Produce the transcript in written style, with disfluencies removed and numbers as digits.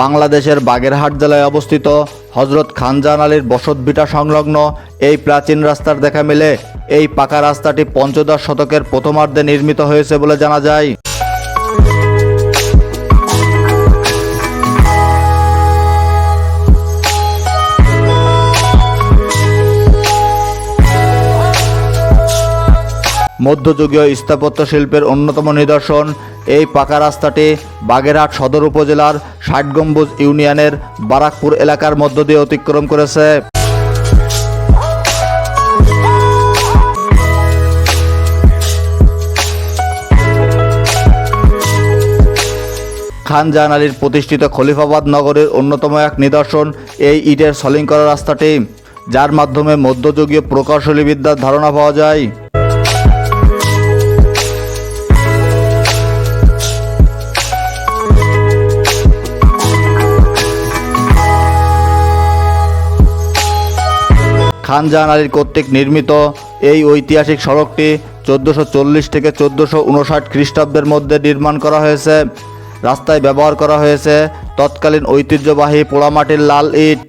বাংলাদেশের বাগেরহাট জেলায় অবস্থিত হযরত খানজাহান আলীর বসতভিটা সংলগ্ন এই প্রাচীন রাস্তার দেখা মেলে এই পাকা রাস্তাটি পঞ্চদশ শতকের প্রথমার্ধে নির্মিত হয়েছে বলে জানা যায়। মধ্যযুগীয় স্থাপত্য শিল্পের অন্যতম নিদর্শন এই পাকা রাস্তাটি বাগেরহাট সদর উপজেলার ৬০ গম্বুজ ইউনিয়নের বারাকপুর এলাকার মধ্য দিয়ে অতিক্রম করেছে। খানজাহান আলীর প্রতিষ্ঠিত খলিফাবাদ নগরের অন্যতম এক নিদর্শন এই ইটের সলিং করা রাস্তাটি, যার মাধ্যমে মধ্যযুগীয় প্রকৌশলী বিদ্যার ধারণা পাওয়া যায়। খানজাহান আলীর কর্তৃক নির্মিত এই ঐতিহাসিক সড়কটি ১৪৪০ থেকে ১৪৫৯ খ্রিস্টাব্দের মধ্যে নির্মাণ করা হয়েছে। রাস্তায় ব্যবহার করা হয়েছে তৎকালীন ঐতিহ্যবাহী পোড়ামাটির লাল ইট।